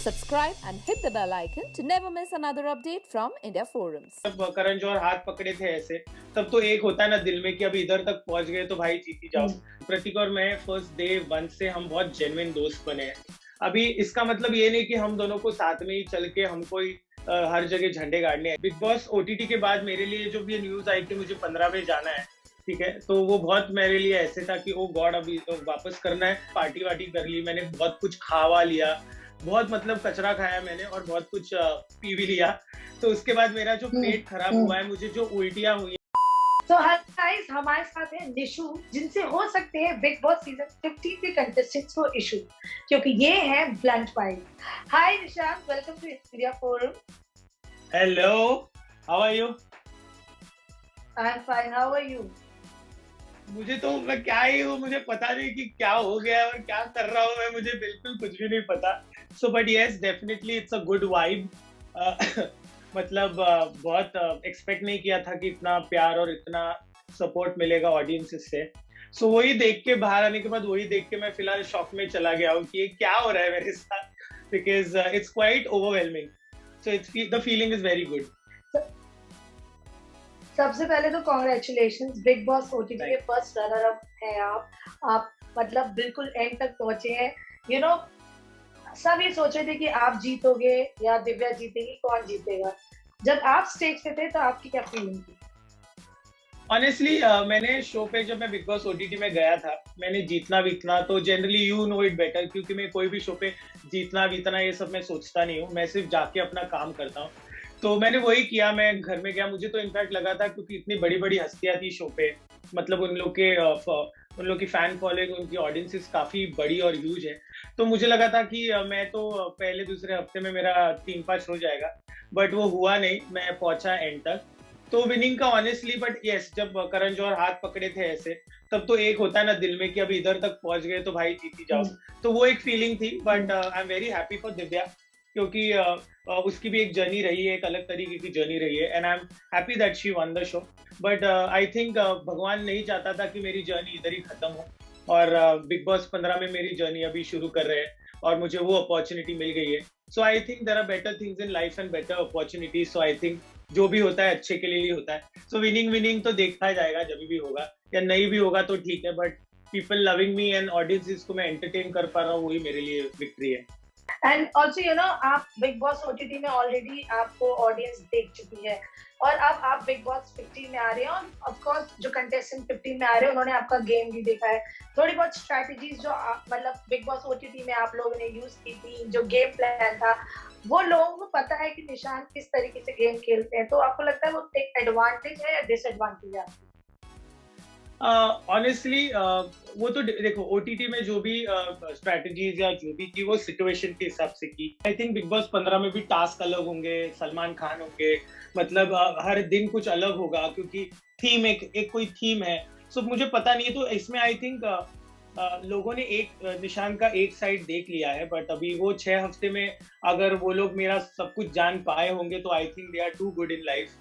Subscribe and hit the bell icon to never miss another update from India Forums. जब करण जौहर हाथ पकड़े थे ऐसे, तब तो एक होता है ना दिल में कि अब इधर तक पहुंच गए तो भाई जीत ही जाओ। प्रतीक और मैं फर्स्ट डे वन से हम बहुत जेन्युइन दोस्त बने हैं। अभी इसका मतलब ये नहीं कि हम दोनों को साथ में ही चल के हमको ही हर जगह झंडे गाड़ने हैं। बिग बॉस ओटीटी के बाद मेरे लिए जब ये न्यूज आई कि मुझे 15वें जाना है, ठीक है, तो वो बहुत मेरे लिए ऐसे था कि ओ गॉड अभी तो वापस करना है। पार्टी वार्टी कर ली मैंने, बहुत कुछ खावा लिया, बहुत मतलब कचरा खाया मैंने और बहुत कुछ पी भी लिया। तो उसके बाद मेरा जो पेट खराब हुआ है, मुझे जो उल्टियां हुई। तो गाइस हमारे साथ है निशु, जिनसे हो सकते हैं बिग बॉस सीजन 15 के कंटेस्टेंट्स को इशू, क्योंकि ये है blunt fight. Hi Nishant, welcome to India forum. Hello, how are you? I am fine, how are you? मुझे तो मैं क्या ही हूँ, मुझे पता नहीं कि क्या हो गया और क्या कर रहा हूँ मैं, मुझे बिल्कुल कुछ भी नहीं पता। So but yes, definitely it's a good vibe. मतलब बहुत एक्सपेक्ट नहीं किया था कि इतना प्यार और इतना सपोर्ट मिलेगा ऑडियंस से। सो वही देख के बाहर आने के बाद वही देख के मैं फिलहाल शॉक में चला गया हूँ कि ये क्या हो रहा है मेरे साथ, because it's quite overwhelming. So it's the feeling is very good. सबसे पहले तो कॉन्ग्रेचुलेशंस, बिग बॉस ओटीटी के फर्स्ट रनर अप है आप मतलब बिल्कुल एंड तक पहुंचे हैं। यू नो, सब ये सोच रहे थे कि आप जीतोगे या दिव्या जीतेगी, कौन जीतेगा। जब आप स्टेज पे थे तो आपकी क्या फीलिंग थी? ऑनेस्टली मैंने शो पे जब मैं बिग बॉस ओटीटी में गया था, मैंने जीतना वीतना तो generally you know it better, क्योंकि मैं कोई भी शो पे जीतना वीतना ये सब मैं सोचता नहीं हूँ। मैं सिर्फ जाके अपना काम करता हूँ। तो मैंने वही किया, मैं घर में गया। मुझे तो इनफैक्ट लगा था, क्योंकि इतनी बड़ी बड़ी हस्तियां थी शो पे, मतलब उन लोग की फैन फॉलोइंग, उनकी ऑडियंसेस काफी बड़ी और ह्यूज है। तो मुझे लगा था कि मैं तो पहले दूसरे हफ्ते में मेरा 3-5 हो जाएगा, बट वो हुआ नहीं। मैं पहुंचा एंड तक, तो विनिंग का ऑनेस्टली, बट यस, जब करण जौहर हाथ पकड़े थे ऐसे, तब तो एक होता है ना दिल में कि अब इधर तक पहुंच गए तो भाई जीत ही जाओ। तो वो एक फीलिंग थी। But I am very happy for Divya, क्योंकि उसकी भी एक जर्नी रही है, एक अलग तरीके की जर्नी रही है, and I am happy that she one the show. But I think भगवान नहीं चाहता था कि मेरी जर्नी इधर ही खत्म हो, और बिग बॉस 15 में मेरी जर्नी अभी शुरू कर रहे हैं और मुझे वो अपॉर्चुनिटी मिल गई है। So I think there are better things in life and better opportunities. So I think जो भी होता है अच्छे के लिए ही होता है। सो विनिंग तो देखा जाएगा जब भी होगा, या नहीं भी होगा तो ठीक है, but people loving me and audience को मैं एंटरटेन कर पा रहा हूँ, वही मेरे लिए विक्ट्री है। एंड ऑल्सो यू नो, आप बिग बॉस ओटीटी में ऑलरेडी आपको ऑडियंस देख चुकी है, और अब आप बिग बॉस 15 में आ रहे हैं, और ऑफ कोर्स जो कंटेस्टेंट 15 में आ रहे हैं उन्होंने आपका गेम भी देखा है। थोड़ी बहुत स्ट्रैटेजीज जो मतलब बिग बॉस ओटीटी में आप लोगों ने यूज की थी, जो गेम प्लान था, वो लोगों को पता है कि निशान किस तरीके से गेम खेलते हैं। तो आपको लगता है वो एक एडवांटेज है या डिसएडवांटेज है? ऑनेस्टली वो तो देखो, ओटीटी में जो भी स्ट्रैटेजीज या जो भी की, वो सिचुएशन के हिसाब से की। आई थिंक बिग बॉस 15 में भी टास्क अलग होंगे, सलमान खान होंगे, मतलब हर दिन कुछ अलग होगा, क्योंकि थीम एक कोई थीम है। सो मुझे पता नहीं है, तो इसमें आई थिंक लोगों ने एक निशान का एक साइड देख लिया है, बट अभी वो 6 हफ्ते में अगर वो लोग मेरा सब कुछ जान पाए होंगे तो I think they are too good in life.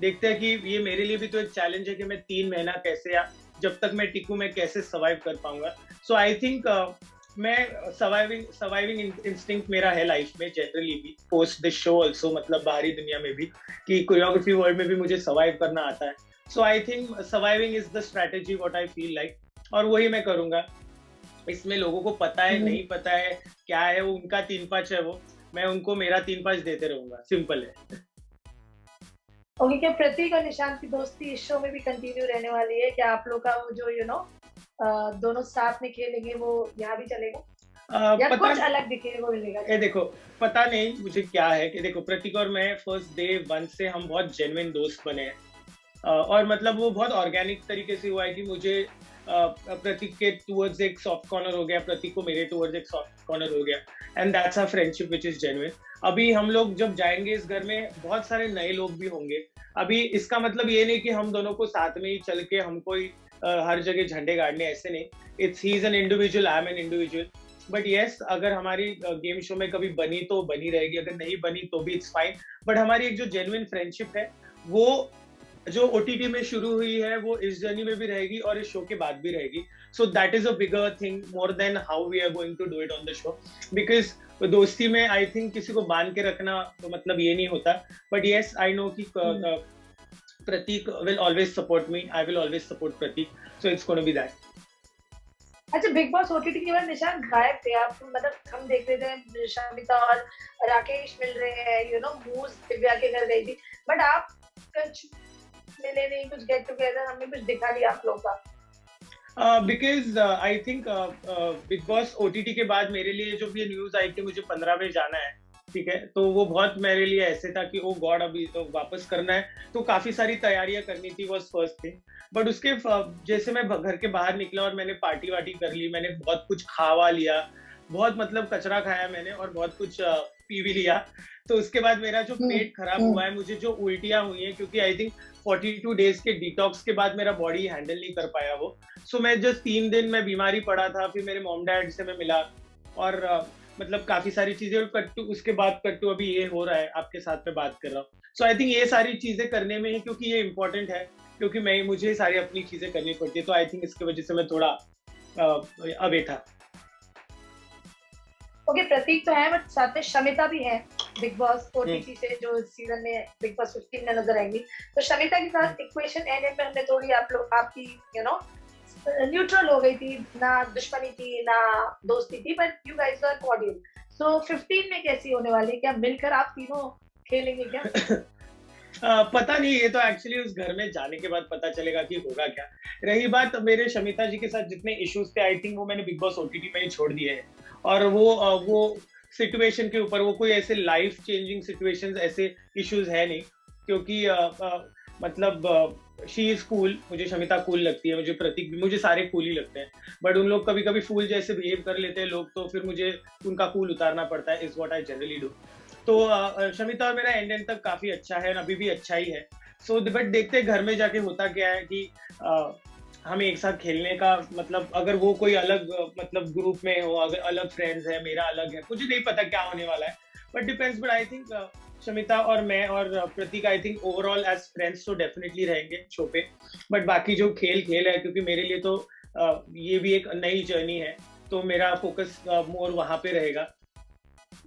देखते हैं कि ये मेरे लिए भी तो एक चैलेंज है कि मैं 3 महीना कैसे, या जब तक मैं टिकूं मैं कैसे सर्वाइव कर पाऊंगा। सो आई थिंक मैं सर्वाइविंग इंस्टिंक्ट मेरा है लाइफ में जनरली भी, पोस्ट दिस शो ऑल्सो, मतलब बाहरी दुनिया में भी, कि कोरियोग्राफी वर्ल्ड में भी मुझे सर्वाइव करना आता है। So I think surviving is the strategy what I feel like, और वही मैं करूंगा। इसमें लोगों को पता है नहीं पता है क्या है, वो उनका 3-5 है, वो मैं उनको मेरा 3-5 देते रहूंगा, सिंपल है। ओके, क्या प्रतीक और निशांत की दोस्ती इस शो में भी कंटिन्यू रहने वाली है? क्या आप लोग का वो जो यू नो दोनों साथ में खेलेंगे वो यहाँ भी चलेगा, या कुछ अलग दिखेगा वो मिलेगा? ये देखो, पता नहीं मुझे क्या है कि देखो, प्रतीक और मैं फर्स्ट डे वन से हम बहुत जेन्युइन दोस्त बने हैं, और मतलब वो बहुत ऑर्गेनिक तरीके से हुआ है कि मुझे प्रतीक के टूवर्ड्स एक सॉफ्ट कॉर्नर हो गया, प्रतीक को मेरे टूवर्ड्स एक सॉफ्ट कॉर्नर हो गया, and that's a friendship which is genuine. अभी हम लोग जब जाएंगे इस घर में, बहुत सारे नए लोग भी होंगे। अभी इसका मतलब ये नहीं कि हम दोनों को साथ में ही चल के हमको ही हर जगह झंडे गाड़ने, ऐसे नहीं। It's he is an individual, I am an individual. But yes, अगर हमारी गेम शो में कभी बनी तो बनी रहेगी, अगर नहीं बनी तो भी इट्स फाइन। बट हमारी एक जो जेन्युइन फ्रेंडशिप है, वो जो ओटीटी में शुरू हुई है, वो इस जर्नी में भी रहेगी और इस शो के बाद भी रहेगी। So that is a bigger thing more than how we are going to do it on the show, because दोस्ती में आई थिंक किसी को बांध के रखना तो मतलब ये नहीं होता, बट येस आई नो कि Prateek will always support me, I will always support Prateek, so it's gonna be that. अच्छा, बिग बॉस ओटीटी के बाद निशान गायब थे आप, मतलब हम देख रहे थे शमिता और राकेश मिल रहे हैं, यू नो मूज दिव्या के घर गई थी, बट आप कुछ मिले नहीं, कुछ गेट टुगेदर हमें कुछ दिखा नहीं आप लोग का। Because I think big Boss OTT के बाद मेरे लिए जो भी न्यूज आई कि मुझे 15 में जाना है, ठीक है, तो वो बहुत मेरे लिए ऐसे था कि ओ गॉड अभी तो वापस करना है, तो काफी सारी तैयारियां करनी थी, वॉज फर्स्ट थिंग। बट उसके जैसे मैं घर के बाहर निकला और मैंने पार्टी वार्टी कर ली, मैंने बहुत कुछ खावा लिया, बहुत मतलब कचरा खाया मैंने और बहुत कुछ पी भी लिया, तो उसके बाद मेरा जो पेट खराब हुआ है, मुझे जो उल्टियां हुई हैं, क्योंकि आई थिंक 42 डेज के डिटॉक्स के बाद मेरा बॉडी हैंडल नहीं कर पाया वो। सो मैं जस्ट 3 दिन मैं बीमारी पड़ा था, फिर मेरे मॉम डैड से मैं मिला और मतलब काफी सारी चीजें, और कट्टू उसके बाद कट्टू अभी ये हो रहा है आपके साथ में बात कर रहा हूँ। सो आई थिंक ये सारी चीजें करने में ही, क्योंकि ये इंपॉर्टेंट है, क्योंकि मैं मुझे सारी अपनी चीजें करनी पड़ती है, तो आई थिंक इसकी वजह से मैं थोड़ा अवे था। ओके, प्रतीक तो है बट साथ में शमिता भी है बिग बॉस ओटीटी से, जो सीजन में बिग बॉस 15 में नजर आएंगी, तो शमिता के साथ इक्वेशन एंड में हमने थोड़ी आप लोग आपकी यू नो न्यूट्रल हो गई थी, ना दुश्मनी थी ना दोस्ती थी, but you guys are cordial. So 15 में कैसी होने वाली है, क्या मिलकर आप तीनों खेलेंगे क्या? पता नहीं, ये तो एक्चुअली उस घर में जाने के बाद पता चलेगा कि होगा क्या। रही बात मेरे शमिता जी के साथ जितने इश्यूज थे, आई थिंक वो मैंने बिग बॉस ओटीटी में ही छोड़ दिए हैं, और वो सिचुएशन के ऊपर, वो कोई ऐसे लाइफ चेंजिंग सिचुएशंस, ऐसे इश्यूज है नहीं, क्योंकि मतलब शी इज कूल, मुझे शमिता कूल लगती है, मुझे प्रतीक भी, मुझे सारे कूल ही लगते हैं, बट उन लोग कभी कभी फूल जैसे बिहेव कर लेते हैं लोग, तो फिर मुझे उनका कूल उतारना पड़ता है, is what I generally do. तो शमिता और मेरा एंड तक काफी अच्छा है, अभी भी अच्छा ही है। सो बट देखते हैं घर में जाके होता क्या है कि हमें एक साथ खेलने का मतलब, अगर वो कोई अलग मतलब ग्रुप में हो, अगर अलग फ्रेंड्स है, मेरा अलग है, मुझे नहीं पता क्या होने वाला है, but depends. But I think Shamita और मैं और Prateek I think overall as friends तो डेफिनेटली रहेंगे शो पे, बट बाकी जो खेल है, क्योंकि मेरे लिए तो ये भी एक नई जर्नी है, तो मेरा फोकस मोर वहां पे रहेगा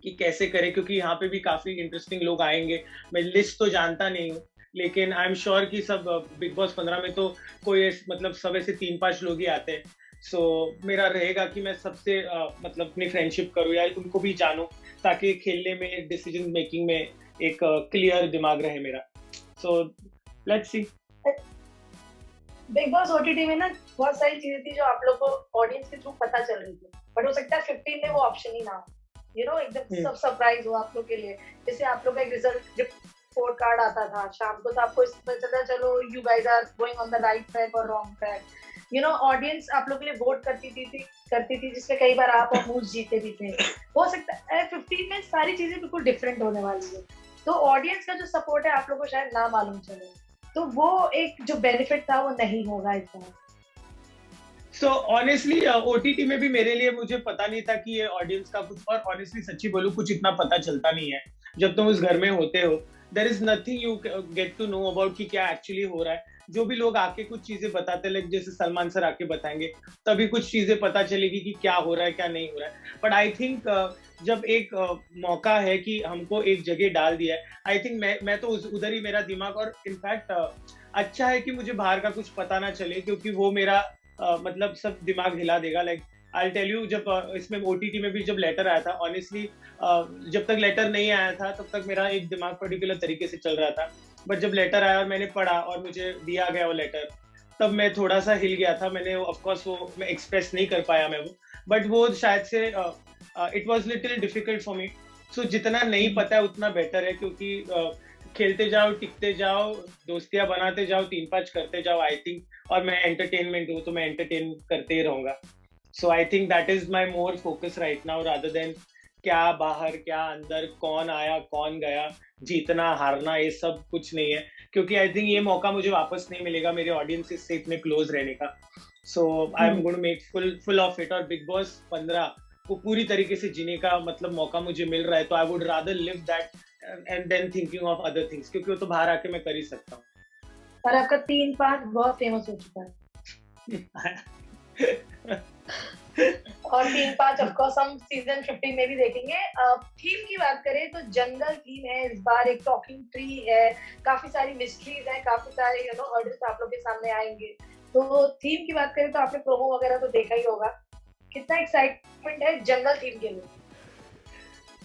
कि कैसे करें, क्योंकि यहाँ पे भी काफी इंटरेस्टिंग लोग आएंगे। मैं लिस्ट तो जानता नहीं हूँ, लेकिन आई एम श्योर कि सब बिग बॉस 15 में तो कोई मतलब सब ऐसे 3-5 लोग ही आते हैं। सो मेरा रहेगा कि मैं सबसे मतलब अपनी फ्रेंडशिप करूँ या उनको भी जानूं, ताकि खेलने में, डिसीजन मेकिंग में एक क्लियर दिमाग रहे मेरा। सो let's C. Big Boss OTT में ना बहुत सारी चीजें थी जो आप लोग को ऑडियंस के थ्रू पता चल रही थी, बट हो सकता है 15 में वो ऑप्शन ही ना हो, यू नो एकदम सब सरप्राइज हो आप लोग के लिए। जैसे आप लोग का एक रिजल्ट रिपोर्ट कार्ड आता था शाम को, तो आपको इस पता चलता चलो you guys are going on the right track और wrong track, you know audience आप लोग के लिए वोट करती थी जिसमें कई बार आप और मूज जीते भी थे। हो सकता है 15 में सारी चीजें बिल्कुल डिफरेंट होने वाली है, तो ऑडियंस का जो सपोर्ट है आप लोग को शायद ना मालूम चले, तो वो एक जो बेनिफिट था वो नहीं होगा इस बार। सो ऑनेस्टली ओटीटी में भी मेरे लिए, मुझे पता नहीं था कि ये ऑडियंस का कुछ, और ऑनेस्टली सच्ची बोलूं कुछ इतना पता चलता नहीं है जब तुम उस घर में होते हो। There is nothing you get to know about कि क्या एक्चुअली हो रहा है। जो भी लोग आके कुछ चीजें बताते, लाइक जैसे सलमान सर आके बताएंगे, तभी कुछ चीजें पता चलेगी कि क्या हो रहा है क्या नहीं हो रहा है। बट आई थिंक जब एक मौका है कि हमको एक जगह डाल दिया है, आई थिंक मैं तो उधर ही मेरा दिमाग, और इनफैक्ट अच्छा है कि मुझे बाहर का कुछ पता ना चले, क्योंकि वो मेरा मतलब सब दिमाग हिला देगा। लाइक आई टेल यू, जब इसमें ओटीटी में भी जब लेटर आया था, ऑनेस्टली जब तक लेटर नहीं आया था तब तक मेरा एक दिमाग पर्टिकुलर तरीके से चल रहा था, बट जब लेटर आया और मैंने पढ़ा और मुझे दिया गया वो लेटर, तब मैं थोड़ा सा हिल गया था। मैंने ऑफ कोर्स वो मैं एक्सप्रेस नहीं कर पाया मैं वो, बट वो शायद से it was little difficult for me. So जितना नहीं पता है उतना बेटर है, क्योंकि खेलते जाओ, टिकते जाओ, दोस्तियां बनाते जाओ, 3-5 करते जाओ आई थिंक। और मैं एंटरटेनमेंट हूँ तो मैं एंटरटेन करते ही रहूंगा। So I think that is my more focus right now, rather than क्या बाहर क्या अंदर, कौन आया कौन गया, जीतना हारना, ये सब कुछ नहीं है, क्योंकि आई थिंक ये मौका मुझे वापस नहीं मिलेगा मेरे ऑडियंस से इतने क्लोज रहने का। So I am going to make full of it, और बिग बॉस 15 को पूरी तरीके से जीने का मतलब मौका मुझे मिल रहा है, तो I would rather live that and than thinking of other things, क्योंकि वो तो बाहर आके मैं कर ही सकता हूँ। और आपका 3-5 बहुत फेमस हो चुका है। और 3-5 ऑफ कोर्स हम सीजन 15 में भी देखेंगे। थीम की बात करें तो जंगल थीम है इस बार, एक टॉकिंग ट्री है, काफी सारी मिस्ट्रीज है, काफी सारे हर्डल्स आप लोग के सामने आएंगे। तो थीम की बात करें तो आपने प्रोमो वगैरह तो देखा ही होगा, कितना एक्साइटमेंट है जंगल थीम के लिए?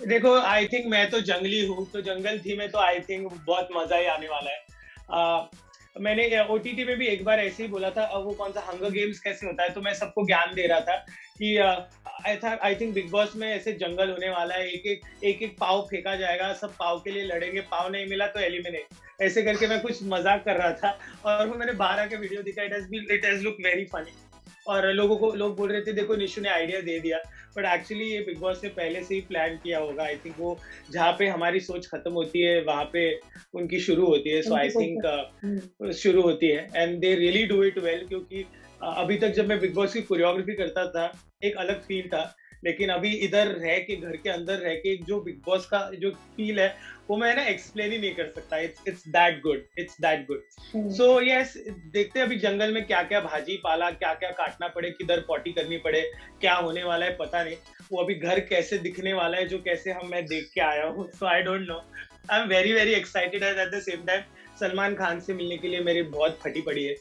देखो, आई थिंक मैं तो जंगली हूँ, तो जंगल थी में तो आई थिंक बहुत मजा ही आने वाला है। मैंने ओटीटी में भी एक बार ऐसे ही बोला था, वो कौन सा हंगर गेम्स कैसे होता है, तो मैं सबको ज्ञान दे रहा था कि आई थिंक बिग बॉस में ऐसे जंगल होने वाला है, एक एक पाव फेंका जाएगा, सब पाव के लिए लड़ेंगे, पाव नहीं मिला तो एलिमिनेट, ऐसे करके मैं कुछ मजाक कर रहा था। और वो मैंने 12 के वीडियो दिखा, it has look very funny. और लोग बोल रहे थे देखो निशु ने आइडिया दे दिया, बट एक्चुअली ये बिग बॉस ने पहले से ही प्लान किया होगा। आई थिंक वो जहाँ पे हमारी सोच खत्म होती है वहां पे उनकी शुरू होती है, सो आई थिंक शुरू होती है and they really do it well. क्योंकि अभी तक जब मैं बिग बॉस की कोरियोग्राफी करता था एक अलग फील था, लेकिन अभी इधर रह के, घर के अंदर रह के जो बिग बॉस का जो फील है वो मैं ना एक्सप्लेन ही नहीं कर सकता। It's that good, it's that good. So yes, देखते हैं अभी जंगल में क्या क्या भाजी पाला, क्या क्या काटना पड़े, किधर पॉटी करनी पड़े, क्या होने वाला है पता नहीं। वो अभी घर कैसे दिखने वाला है जो कैसे मैं देख के आया हूँ, so I don't know. I am very very excited at the same time. Salman Khan से मिलने के लिए मेरी बहुत फटी पड़ी है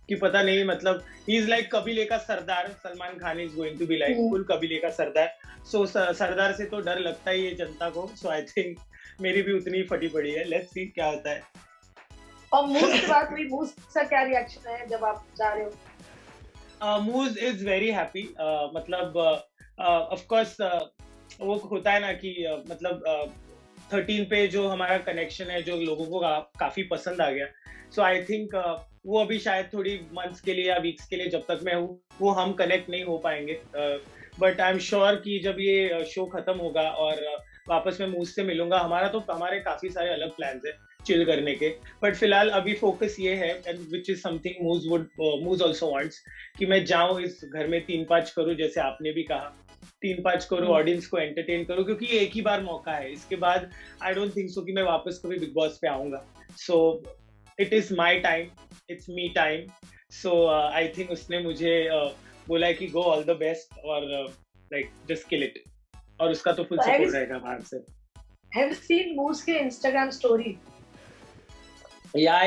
कि पता नहीं, मतलब ही इज लाइक कबीले का सरदार। Salman Khan is going to be like full कबीले का सरदार। सो सरदार से तो डर लगता ही है जनता को, सो आई थिंक मेरी भी उतनी फटी पड़ी है। लेट्स सी क्या होता है। और मूव की बात हुई, मूव का क्या रिएक्शन है जब आप जा रहे हो? मूज इज वेरी हैप्पी। मतलब ऑफ कोर्स वो होता है ना कि मतलब 13 पे जो हमारा कनेक्शन है, जो लोगों को काफी पसंद आ गया। सो आई थिंक वो अभी शायद थोड़ी मंथ्स के लिए या वीक्स के लिए जब तक मैं हूँ वो हम कनेक्ट नहीं हो पाएंगे, बट आई एम श्योर कि जब ये शो खत्म होगा और वापस मैं मूज से मिलूंगा, हमारे काफी सारे अलग प्लान्स है चिल करने के। बट फिलहाल अभी फोकस ये है, एंड विच इज समथिंग मूज आल्सो वांट्स, कि मैं जाऊं इस घर में 3-5 करूं, जैसे आपने भी कहा 3-5 करूं, ऑडियंस को एंटरटेन करूं, क्योंकि ये एक ही बार मौका है। इसके बाद आई डोंट थिंक सो कि मैं वापस कभी बिग बॉस पे आऊंगा। So it is my time, it's me time. So I think उसने मुझे बोला है कि गो ऑल द बेस्ट और लाइक जस्ट किल इट, और उसका तो फुल सपोर्ट रहेगा बाहर से। हैव यू सीन मूव्स के इंस्टाग्राम स्टोरी? या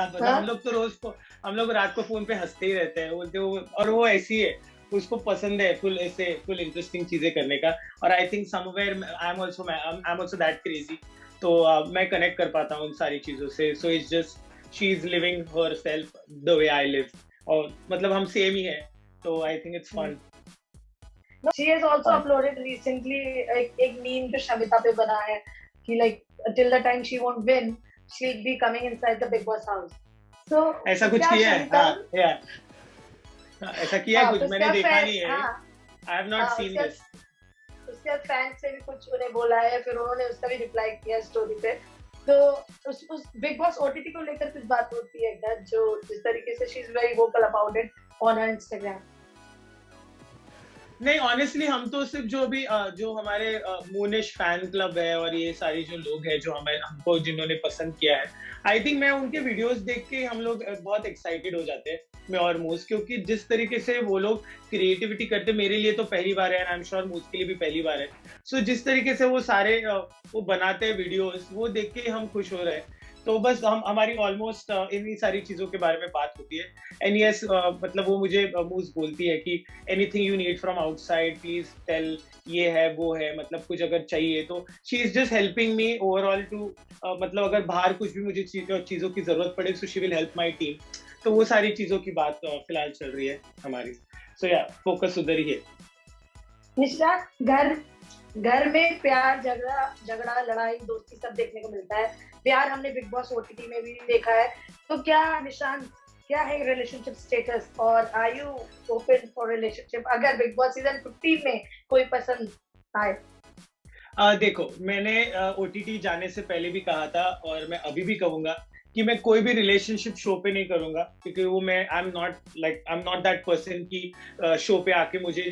मतलब हम लोग रात को फोन पे हंसते ही रहते हैं, बोलते वो, और वो ऐसी है, उसको पसंद है फुल इंटरेस्टिंग चीजें करने का। और I think somewhere I am also that crazy, तो मैं कनेक्ट कर पाता हूँ उन सारी चीजों से। So it's just she is living herself the way I live, और मतलब हम सेम ही है, तो I think it's fun. She has also uploaded recently एक meme जो शमिता पे बना है कि like till the time she won't win, she'll be coming inside the Big Boss house. So ऐसा कुछ किया है? ऐसा किया है कुछ? मैंने देखा नहीं है। I have not seen this. उसके फैंस से भी कुछ उन्हें बोला है, फिर उन्होंने उसका भी रिप्लाई किया स्टोरी पे। तो उस बिग बॉस ओटीटी को लेकर कुछ बात होती है क्या, जो जिस तरीके से she is very vocal about it on her Instagram? नहीं, ऑनेस्टली हम तो सिर्फ जो हमारे मूनिश फैन क्लब है और ये सारी जो लोग हैं जो हमको जिन्होंने पसंद किया है, आई थिंक मैं उनके वीडियोस देख के हम लोग बहुत एक्साइटेड हो जाते हैं, मैं और मूस, क्योंकि जिस तरीके से वो लोग क्रिएटिविटी करते, मेरे लिए तो पहली बार है एंड आई एम श्योर मूस के लिए भी पहली बार है। सो जिस तरीके से वो सारे वो बनाते हैं वीडियोस, वो देख के हम खुश हो रहे हैं। तो बस हमारी ऑलमोस्ट इन्हीं सारी चीजों के बारे में बात होती है। एंड यस, मतलब वो मुझे मूज बोलती है कि anything you need from outside please tell, ये है वो है, मतलब कुछ अगर चाहिए तो she is just helping me overall too, मतलब अगर बाहर कुछ भी मुझे चीजों की जरूरत पड़े so she will help my team. तो वो सारी चीजों की बात फिलहाल चल रही है हमारी। सो या फोकस उधर ही है। निशा, घर में प्यार, झगड़ा, लड़ाई, दोस्ती सब देखने को मिलता है। प्यार हमने बिग बॉस ओटीटी में भी देखा है। तो क्या निशांत, क्या है रिलेशनशिप स्टेटस, और are you open for relationship अगर बिग बॉस सीजन 15 में कोई पसंद आए? देखो, मैंने ओटीटी जाने से पहले भी कहा था और मैं अभी भी कहूंगा कि मैं कोई भी रिलेशनशिप शो पे नहीं करूंगा, क्योंकि वो मैं I am not that person कि शो पे आके मुझे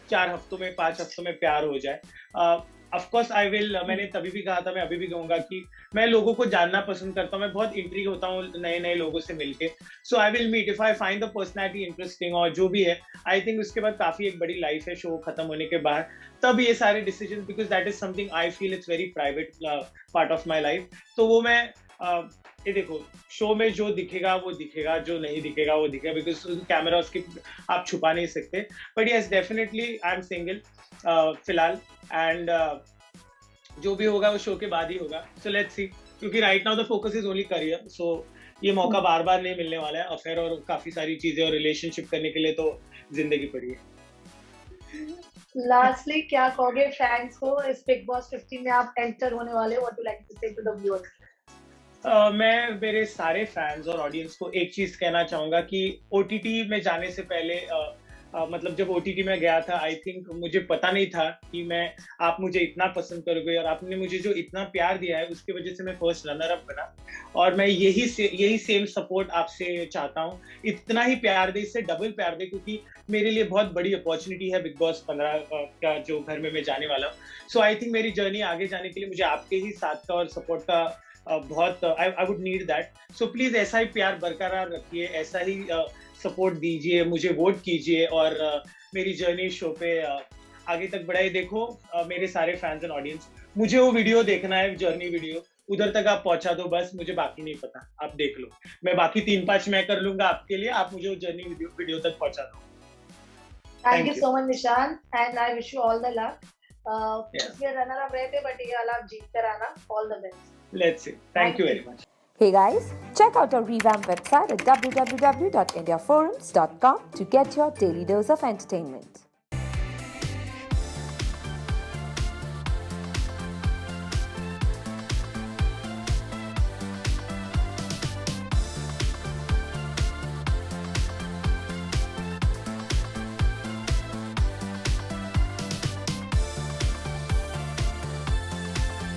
4 हफ्तों में 5 हफ्तों में प्यार हो जाए। ऑफ कोर्स आई विल, मैंने तभी भी कहा था, मैं अभी भी कहूंगा कि मैं लोगों को जानना पसंद करता हूँ, मैं बहुत इंट्रीग होता हूँ नए नए लोगों से मिलके. So I will meet if I find the personality interesting और जो भी है. आई थिंक उसके बाद काफी एक बड़ी लाइफ है शो खत्म होने के बाद, तब ये सारे decision, because that is something I feel it's very private part of my life. तो वो मैं ये देखो, शो में जो दिखेगा वो दिखेगा, जो नहीं दिखेगा वो दिखेगा, बिकॉज कैमरा उसके आप छुपा नहीं सकते. But yes, definitely I am single फिलहाल. एंड जो भी होगा वो शो के बाद ही होगा. सो लेट्स सी, क्योंकि right now the focus is only career. So ये मौका बार बार नहीं मिलने वाला है. अफेयर और काफी सारी चीजें और रिलेशनशिप करने के लिए तो जिंदगी पड़ी है. लास्टली क्या कहोगे फैंस को, इस बिग बॉस 15 में आप एंटर होने वाले हो, व्हाट यू लाइक टू से टू द व्यूअर्स? मैं मेरे सारे फैंस और ऑडियंस को एक चीज कहना चाहूंगा कि ओटीटी में जाने से पहले मतलब जब ओटीटी में गया था, आई थिंक मुझे पता नहीं था कि आप मुझे इतना पसंद करोगे, और आपने मुझे जो इतना प्यार दिया है उसकी वजह से मैं फर्स्ट रनर अप बना. और मैं यही सेम सपोर्ट आपसे चाहता हूँ. इतना ही प्यार दे, इससे डबल प्यार दे, क्योंकि मेरे लिए बहुत बड़ी अपॉर्चुनिटी है बिग बॉस 15 का जो घर में मैं जाने वाला हूँ. सो आई थिंक मेरी जर्नी आगे जाने के लिए मुझे आपके ही साथ का और सपोर्ट का बहुत I would need that. So please ऐसा ही प्यार बरकरार रखिए, ऐसा ही सपोर्ट दीजिए, मुझे वोट कीजिए और मेरी जर्नी शो पे आगे तक बढ़ाइए. देखो मेरे सारे फैंस एंड ऑडियंस, मुझे वो वीडियो देखना है, जर्नी वीडियो, उधर तक आप पहुंचा दो बस, मुझे बाकी नहीं पता, आप देख लो. मैं बाकी 3-5 मैं कर लूंगा आपके लिए, आप मुझे वो जर्नी वीडियो तक पहुंचा दो. थैंक यू सो मच निशान, and I wish you all the luck. इसमें रनर अप रहे थे, बट ये वाला आप जीत कर आना. All the best. Let's see. Thank you very much. Hey guys, check out our revamped website at www.indiaforums.com to get your daily dose of entertainment.